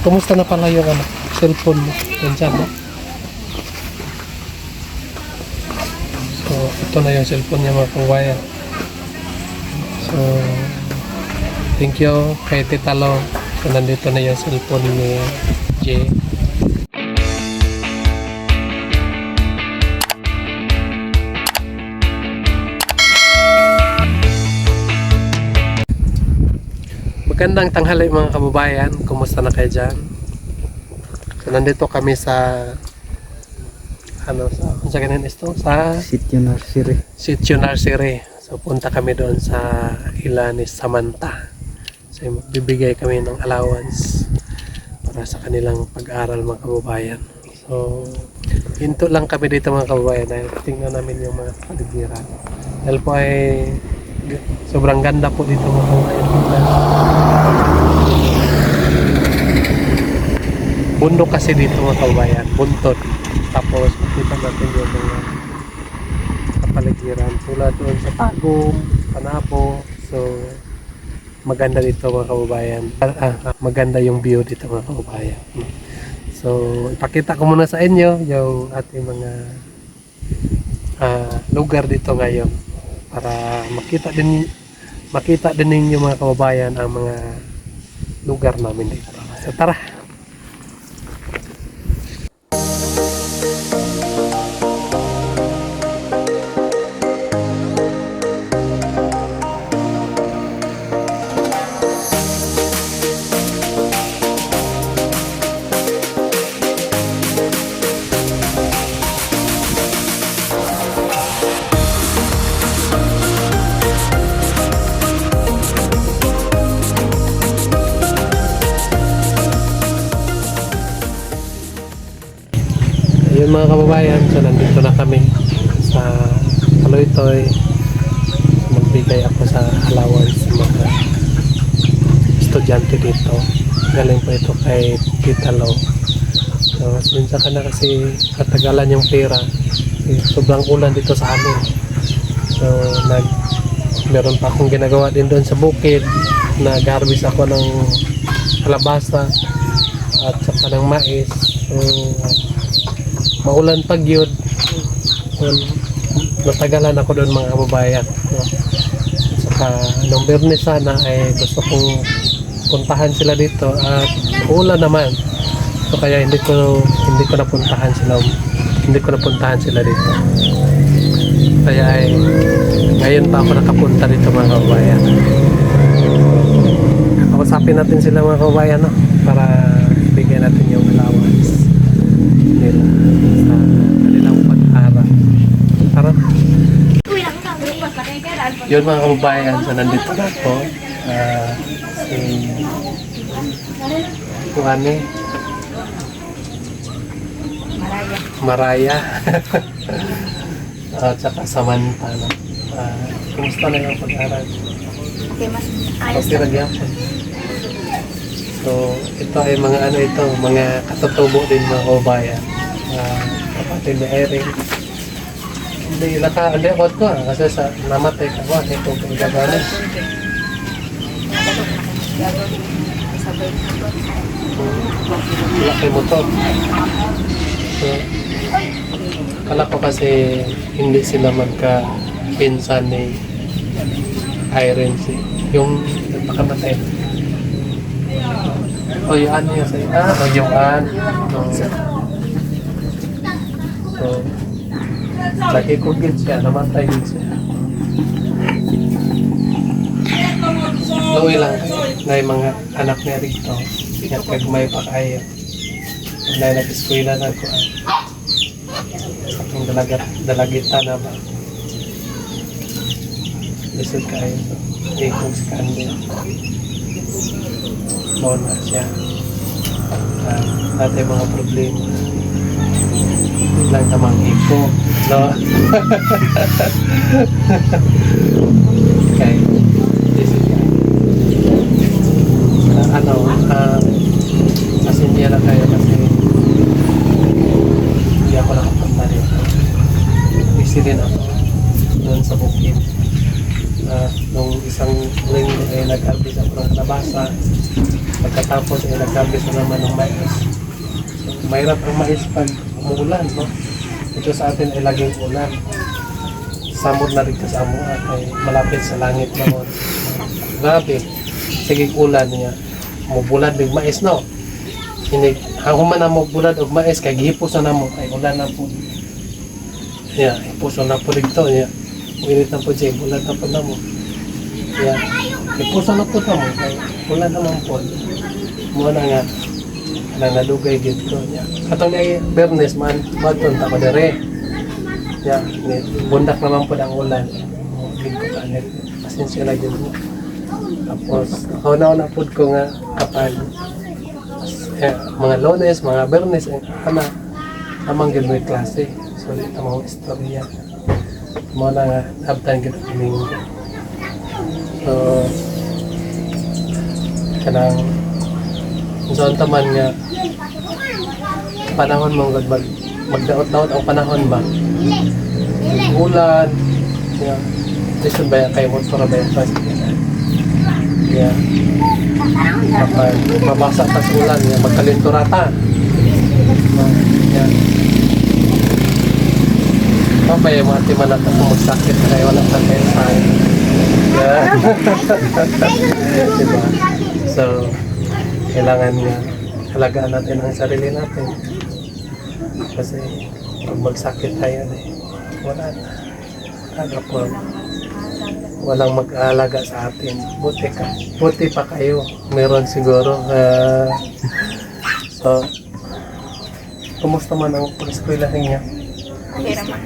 Kumusta na pala yung ano, cellphone mo? Yan dyan, no? So, ito na yung cellphone niya mga kawayan. So, thank you kay Tita Lo. So, nandito na yung cellphone ni Jay. Magandang tanghali mga kababayan. Kumusta na kayo dyan? So, nandito kami sa sa ganun ito? Sa Sitio Nursery. Sitio Nursery. So, punta kami doon sa Ilanis Samanta. So, bibigay kami ng allowance para sa kanilang pag-aral mga kababayan. So, hinto lang kami dito mga kababayan dahil tingnan namin yung mga paligiran. Dahil po ay sobrang ganda po dito mga kababayan. Bundok kasi dito mga kababayan, buntot. Tapos makita natin yung mga kapaligiran tulad doon sa Tagum, Panabo. So maganda dito mga kababayan. Maganda yung view dito mga kababayan. So ipakita ko muna sa inyo yung ating mga lugar dito ngayon para makita din ninyo mga kababayan ang mga lugar namin dito. So tara. Yun mga kababayan, so nandito na kami sa Kaloytoy. Magbigay ako sa allowance sa mga estudyante dito. Galing po ito kay Tita Lo. So sinsa ka na kasi katagalan yung pera. Sobrang ulan dito sa amin. So meron pa akong ginagawa din doon sa bukid. Nag-harvest ako ng kalabasa at saka ng mais. So maulan pag yun, natagalan ako doon mga kababayan, no? Saka nung Biyernes sana ay gusto kong puntahan sila dito at ulan naman, so kaya hindi ko napuntahan sila dito. Kaya ay ngayon pa ako nakapunta dito mga kababayan. Kausapin natin sila mga kababayan, no? Para bigyan natin yung allowance nila sa kanilang pag-aaral. Tara. Yun mga kababayan, so nandito na ako si Kuhane Maraya at saka Samantha, no? Kumusta na yung pag-aaral? Okay, mas ayos Okay lang yan. So, ito ay mga katutubo din mga kababayan. Kapatid ni Erin. Hindi ako ko kasi sa namatay ka ko. Ito kung gagawin. Laki mo to. So, kala ko kasi hindi sila magka-pinsan ni Irene. Yung nagpakamatay. O yung niya sa'yo. O yung So, lagi ko gil siya, namatay din siya. Luwi lang na yung mga anak niya rito. Kaya kagmay pa kayo. Na nag-eskwela na ko. Ang dalagita na ba? Lisod kayo. Ikong si Candy. Mona siya. Dati mga problema. Lang tamang iko, no? Okay. This is kasi hindi na kayo kasi hindi ako nakapunta dito. Busy din ako doon sa bukid. Nung isang linggo ay nag-arbis ako ng kalabasa. Tapos ay nagkambis na naman ng mais. So, mahirap ang mais pag umuulan, no? Ito sa atin ay laging ulan. Samod na rin ka sa amuha ay malapit sa langit naman. Grabe. Sige ulan niya. Mubulad ng mais, no? Hinig, human na mubulad og mais kay gihipos na namo kay ulan na po. Yeah, ipuso na po dito niya. Ulit na po siya, ulan na po namo. Yeah, ipuso na po namo kay ulan naman po. Muna nga na nadugay dito niya. Katong ay Bernes man baton ta ko dere. Yeah, bundak naman po ang ulan. Dito kanet. Pasensya na gyud. Tapos una po ko nga kapag mga Lunes, mga Bernes ana amang gyud may klase. So dito mga istorya. Muna nga abtan gyud Domingo. So kanang saan taman nga panahon mong magdaot-daot ang panahon ba ulan yeah. Listen ba kay motor ba yung first yeah. Kapag mabasa pa sa ulan yeah, magkalinturata yeah. Papay yung mga timanata kung magsakit kaya wala pa kayo sa yeah. Diba? So kailangan nga halagaan natin ang sarili natin kasi pag magsakit tayo wala na kagapon walang mag-aalaga sa atin buti pa kayo meron siguro so kumusta man ang pag-eskwela niya? Okay naman.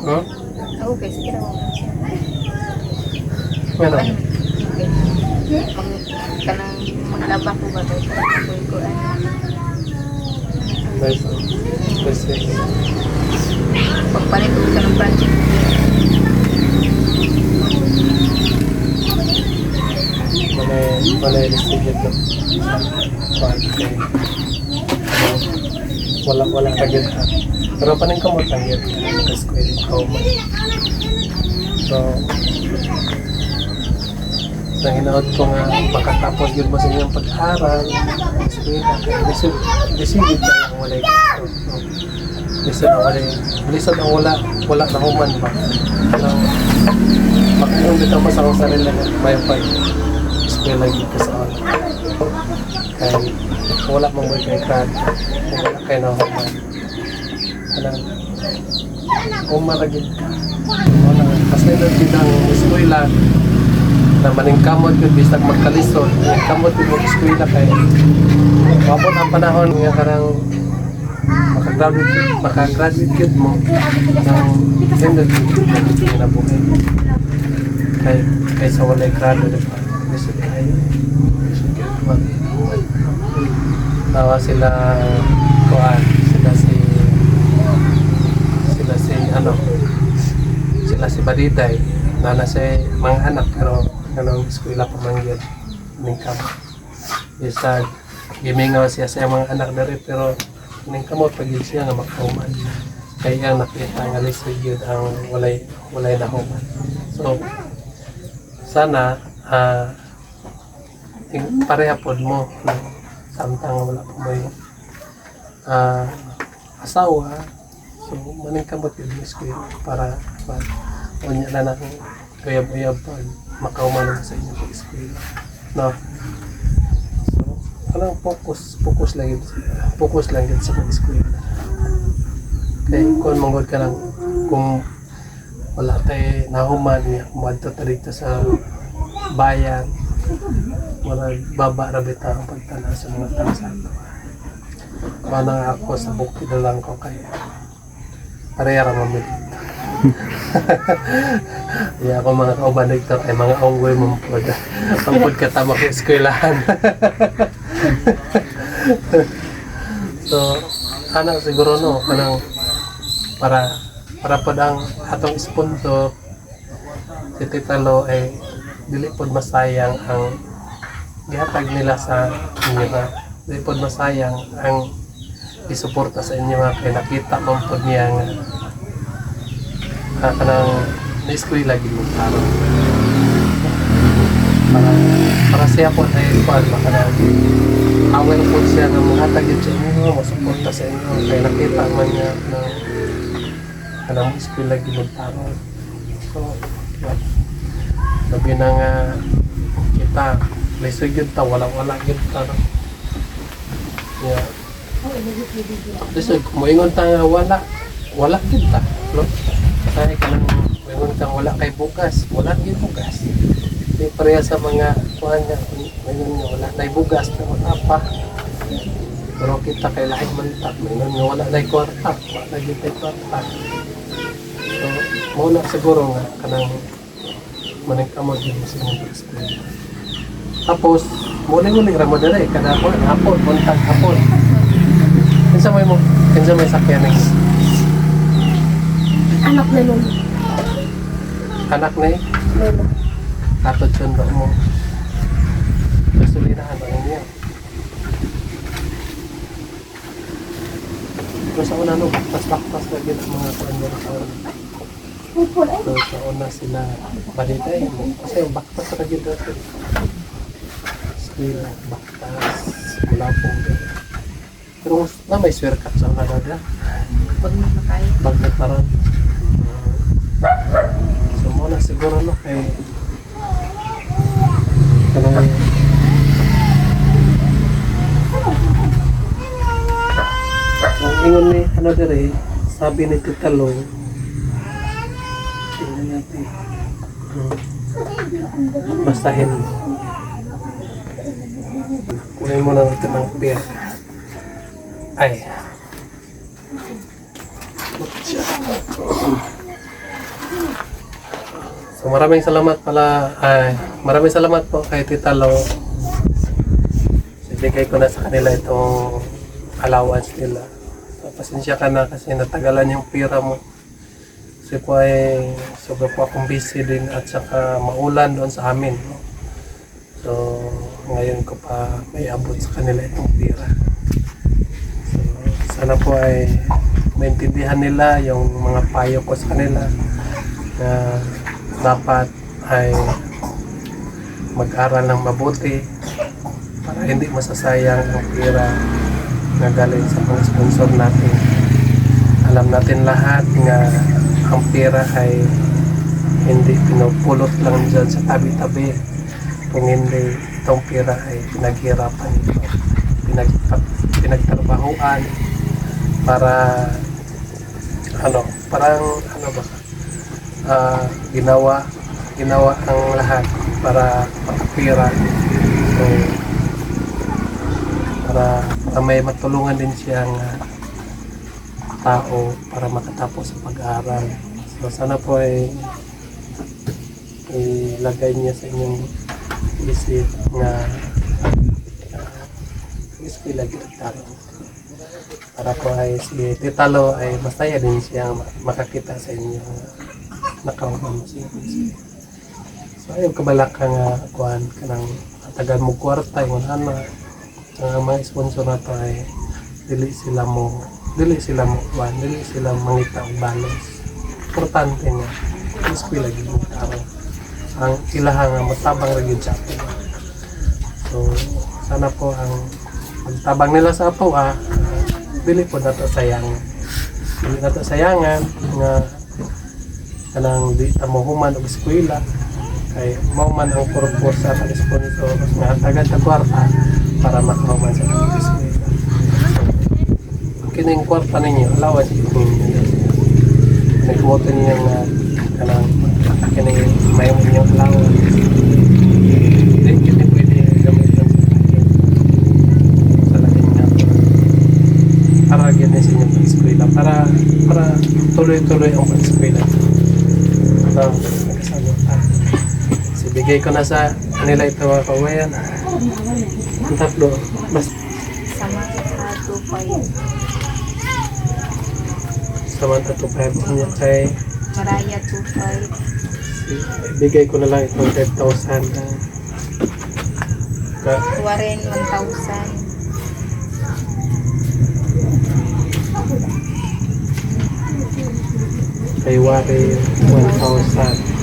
Huh? Okay, sige naman. Meron? Kanang maglaba ko ba tayo sa ko ay Nice. Kasi pagpalit ko sa ng project. Malay receive ito. Wala kagad ka. Pero paning kamot lang yun. Kasi ko yung kauman. So, sa hinaot ko nga pagkatapos yun mo sa inyong pag-aaral lisod ang walay lisod ang wala na human ba makayon dito mo sa akong sarili na may eskwela yun ka sa akin kaya wala mong may kay grad wala kayo na human umaragin ka wala kasi nagpid ang eskwela na maningkamot yun bisag magkalisod maningkamot yun yung eskwela kayo mabot ang panahon nga karang makagraduate yun mo ng sendot yun na buhay kaya sa walay grado diba lisod kayo tawa sila kuan sila si Badiday na si mga anak pero kanang eskwela pa man yun maningkamot isa gimingaw siya sa mga anak na rin pero maningkamot pag yun siya nga makauman kaya ang nakita nga lisod yun ang walay na human so sana parehapod mo samtang wala pa may asawa so maningkamot yun eskwela para unya na ng uyab-uyab pag makauman sa inyo sa eskwela no so kanang focus lang yun sa pag-eskwela kaya kung manggod ka lang kung wala tayo nahuman kumadto ta dito sa bayan wala baba rabita ang pagtala sa mga tao sa ato manang ako sa bukid na lang ko kaya pareha ramamit iya ako mga kauban dito ay mga onggoy mampod ang pagkatama ko eskwelahan so ana siguro no kanang para padang atong sponsor si Tita Lo ay dili pod masayang ang gihatag nila sa inyo ha dili pod masayang ang isuporta sa inyo ha kay nakita man pod niya nga kanang na-eskwela lagi mo klaro para siya po ay kuan baka na aware po siya na mahatag yun sa inyo, masuporta sa inyo. Kaya nakita man niya na kanang eskwela ginuntaron. So, yan. Sabi na nga kita, lisod yun ta, wala-wala yun ta. No? Yeah. Lisod, muingon ta nga wala yun ta. No? Kaya kanang muingon ta wala kay bugas, wala yun bugas. Di pareha sa mga kuhan nga, muingon nga wala na bugas, na wala pa. Pero kita kay laing mantak, muingon nga wala na kwarta, wala yun tayo kwarta. So, muna siguro nga kanang maningkamod din sa mga eskwela. Tapos, muli-muli ramo dere kada hapon, buntag hapon. Kinsa may sakyan ng Anak na nun. anak ni Lolo. katod sundo mo. Gasolinahan ba niya? Pero sa una no, baktas lagi ang mga kuan sa una. So sa una sila balitay mo. Kasi yung baktas lagi dito. Sila baktas, mula po. Pero na may swerkat sa una na. Pag makakaya. Bagdataran. So muna siguro no kay kanang ang ingon ni ano dire sabi ni Tita Lo tingnan natin basahin kunin mo na natin ang piyak ay so maraming salamat maraming salamat po kay Tita Lo. Ibigay ko na sa kanila itong allowance nila. So, pasensya ka na kasi natagalan yung pira mo. Kasi po ay sobra po akong busy din at saka maulan doon sa amin. No? So ngayon ko pa may abot sa kanila itong pira. So, sana po ay maintindihan nila yung mga payo ko sa kanila na dapat ay mag-aral ng mabuti para hindi masasayang ang pera na galing sa mga sponsor natin. Alam natin lahat nga ang pera ay hindi pinupulot lang dyan sa tabi-tabi. Kung hindi, itong pera ay pinaghirapan ito. Pinagtrabahuan para ginawa ang lahat para pera. So, para may matulungan din siyang tao para makatapos sa pag-aaral. So sana po ay ilagay niya sa inyong isip na eskwela ginuntaron. Para po ay si Tita Lo ay masaya din siyang makakita sa inyo nakauban mo siya. So ayaw kabalak ka nga kuhan ka ng tagal mo kwarta yung anak. Ang mga sponsor na to ay dili sila mangita og balos. Importante nga eskwela ginuntaron. Ang ilaha nga matabang ra gyud sa ato. So sana po ang pagtabang nila sa ato dili po nato sayangan. Dili nato sayangan nga kanang di ta mohuman og eskwela kay mao man ang purpose sa sponsor nga tagad ta kwarta para makahuman sa eskwela. Kining kwarta ninyo allowance ninyo. Nagkuha niyo nga kanang kining may inyong allowance. Then kini pwede gamitin sa laking nga para gani sa inyong eskwela para tuloy-tuloy ang eskwela. Bigay ko na sa kanila ito mga kawayan. Ang tatlo. Samantha 2.5 niya kay Maraya 2.5. bigay ko na lang itong 5,000 Warren 1,000. kay Wari 1,000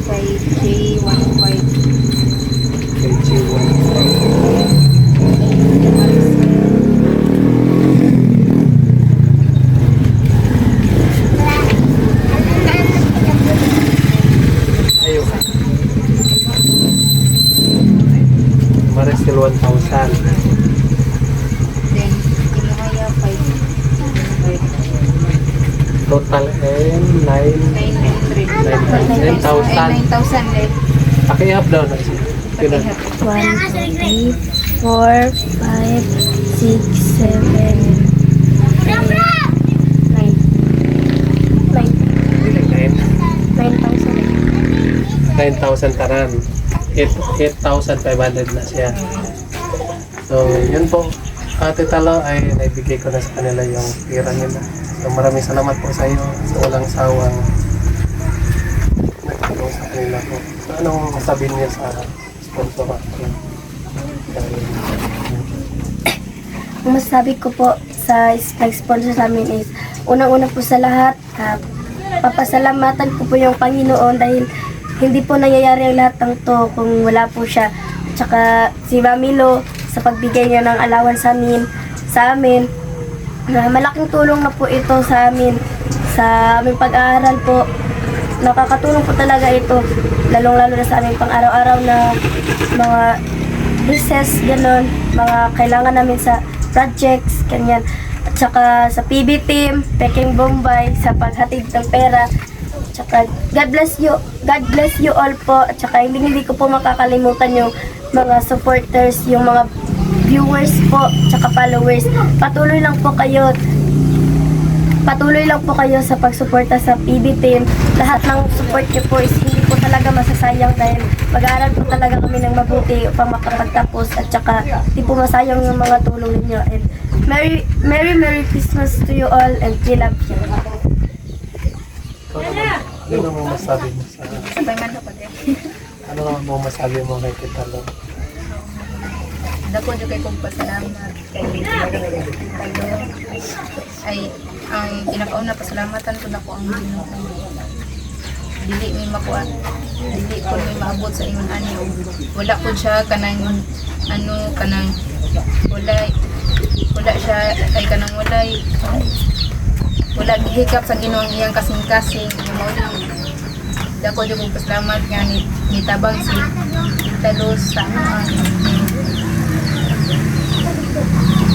Kay J 1.5. Ayun. Maricel 1,000. Then, Kinahaya 5. Total and 9. 900. 9,000. 9,000 din. Pakihap daw na siya. Pila? 1, 2, 3, 4, 5, 6, 7, 8, 9. 9,000. 9,000 taran. 8,500 na siya. So, yun po. Tita Lo ay naibigay ko na sa kanila yung pira nila. So, maraming salamat po sa iyo sa walang sawang nagtulong sa kanila po. So, anong masabi niyo sa sponsor natin? Ang masasabi ko po sa nag-sponsor sa amin is, unang-una po sa lahat, papasalamatan ko po yung Panginoon dahil hindi po nangyayari ang lahat ng to kung wala po siya. Tsaka si Mami Lo sa pagbigay niya ng allowance sa amin. Malaking tulong na po ito sa amin sa aming pag-aaral po. Nakakatulong po talaga ito, lalong-lalo na sa aming pang-araw-araw na mga recess, gano'n, mga kailangan namin sa projects, ganyan. At saka sa PB team, Peking Bombay, sa paghatid ng pera. At saka God bless you all po. At saka hindi ko po makakalimutan yung mga supporters, yung mga viewers po, at saka followers. Patuloy lang po kayo sa pagsuporta sa PB team. Lahat ng support niyo po is hindi po talaga masasayang dahil mag-aaral po talaga kami ng mabuti upang makapagtapos at saka hindi po masayang yung mga tulong ninyo. And Merry Christmas to you all and we love you. Ano naman masabi mo sa... Sabay man ako din. Ano naman mo masabi mo kay Tita Lo? Dako jud kay kong pasalamat kay Talo. Ay ang pinakauna pasalamatan ko nako ang Ginoo. Dili mi makuha. Dili ko mi maabot sa ingon ani. Wala ko siya kanang kanang wala siya ay kanang wala gihikap sa Ginoo ang iyang kasing-kasing mao lang. Dako jud kong pasalamat nga ni tabang si Talo sa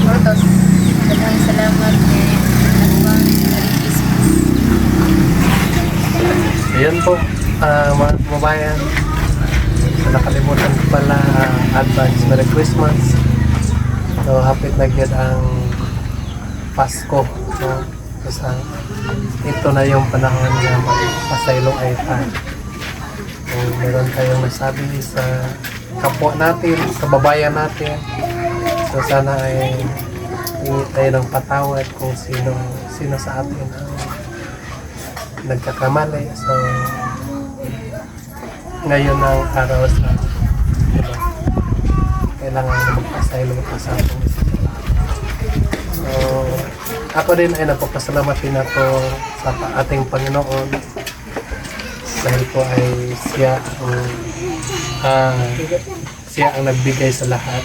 Portos. Daghang salamat kay Advance Merry Christmas. Ayan po, mga kababayan. Nakalimutan ko pala, advance Merry Christmas. So, hapit na gyud ang Pasko. So, ito na yung panahon na magpasaylong ay So, meron tayong nasabi sa kapwa natin, sa babayan natin. So, sana ay hingi tayo ng patawad kung sino sa atin ang nagkakamali. So, ngayon ang araw sa diba, kailangan na magpasaylong pa sa ating isip. So, ako din ay napapasalamat din ako sa ating Panginoon dahil po ay siya ang nagbigay sa lahat.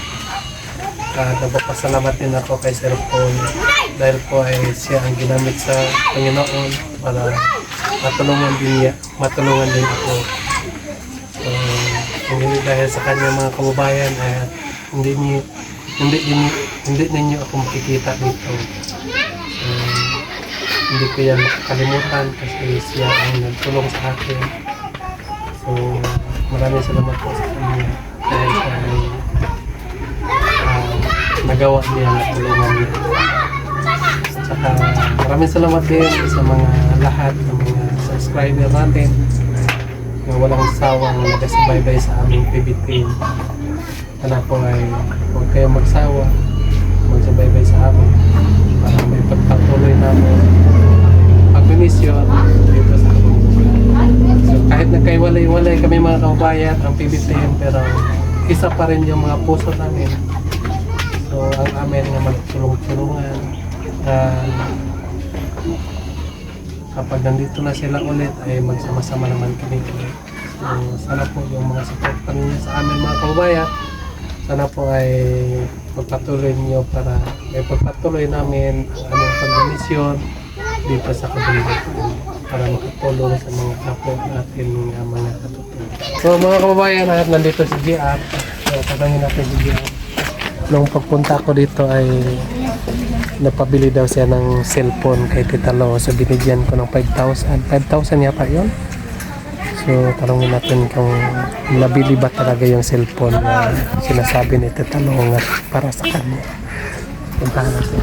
Napapasalamat din ako kay Sir Paul dahil po ay siya ang ginamit sa Panginoon para matulungan din ako. So, hindi dahil sa kanya mga kababayan ay hindi ninyo ako makikita dito. So, hindi ko yan makakalimutan kasi siya ang nagtulong sa akin. So, maraming salamat po sa kanya dahil nagawa niya, natulungan niya. Saka maraming salamat din sa mga lahat ng mga subscriber natin na walang sawang nagasubaybay sa aming PB team. Sana po ay huwag kayong magsawa, magsubaybay sa amin para may pagpatuloy namin pagmimisyon dito sa amin. So kahit nagkaiwalay-walay kami mga kababayan ang PB team, pero isa pa rin yung mga puso namin. So ang amin na magtulong-tulungan kapag nandito na sila ulit ay magsama-sama naman kami ulit. So sana po yung mga support pa ninyo sa amin mga kababayan sana po ay pagpatuloy niyo para may pagpatuloy namin ang aming pagdonasyon dito sa kabila para makatulong sa mga kapwa natin mga katutulong. So mga kababayan, nandito si GR. So, tanongin natin si GR. Nung pagpunta ko dito ay napabili daw siya ng cellphone kay Tita Lo. So binigyan ko ng 5,000. 5,000 yata yun. So tanongin natin kung nabili ba talaga yung cellphone na sinasabi ni Tita Lo nga para sa kanya. Puntahan natin.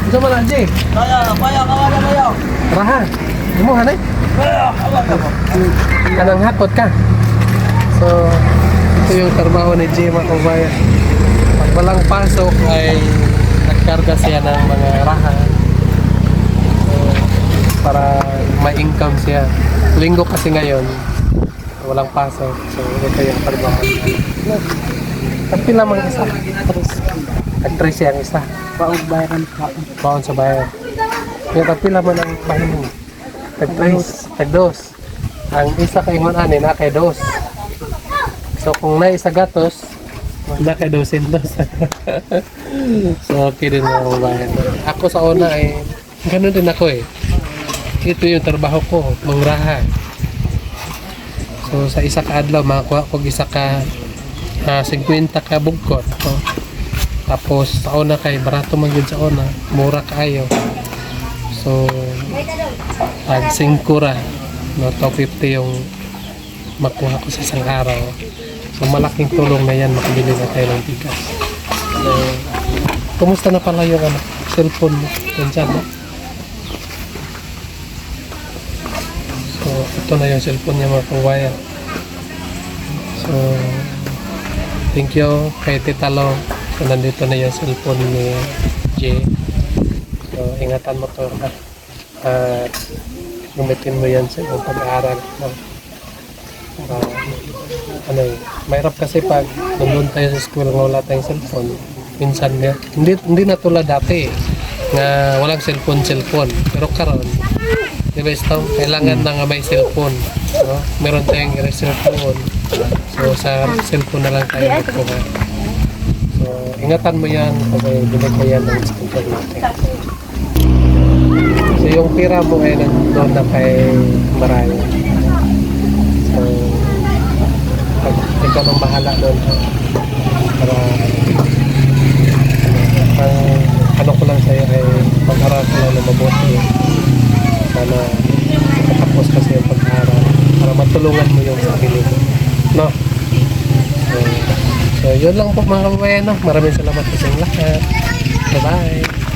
Ito mo lang, Jay. Kaya, kawan kayo. Raha. Ano mo, hanay? Kanang hapot ka. So, ito yung trabaho ni Jay, mga kabayan. Pag walang pasok ay nagkarga siya ng mga raha. So, para may income siya. Linggo kasi ngayon, walang pasok. So, ito yung trabaho niya. Pila mang isa? Actress yung isa. Baon sa bayan. Kaya pila man ang bayan mo? Actress. Tagdos. Ang isa kay Ingon ani na kay dos. So kung na isa gatos, na kay dosin dos. So okay din mga bayan. Ako sa una ay ganun din ako eh. Ito yung trabaho ko, mangraha. So sa isa ka adlaw makakuha ko isa ka 50 ka bugkot. So, tapos sa una kay barato man gyud sa una, mura kaayo. So pag 5 ra, no, 250 yung makuha ko sa isang araw. So malaking tulong na yan, makabili na tayo ng bigas. So, kumusta na pala yung cellphone mo? Yan dyan, no? So ito na yung cellphone niya mga kawayan. So thank you kay Tita Lo. So, nandito na yung cellphone ni Jay. So, ingatan mo to at gamitin mo yan sa iyong pag-aaral. No? Ano eh, mahirap kasi pag nandun tayo sa school nga wala tayong cellphone. Minsan nga, hindi na tulad dati nga walang cellphone. Pero karon, di ba ito, kailangan na nga may cellphone. No? Meron tayong i-cellphone. So, sa cellphone na lang tayo magkuha. Ingatan mo yan kasi binigyan ng sponsor natin. So yung pira mo ay nandun na kay Marayo. So pag ikaw nang bahala doon para ano ko lang sa'yo ay pag-aral ko lang na mabuti. Sana makatapos kasi yung pag-aral para matulungan mo yung sarili mo. No? So yun lang po mga kababayan, no? Maraming salamat po sa inyong lahat. Bye-bye!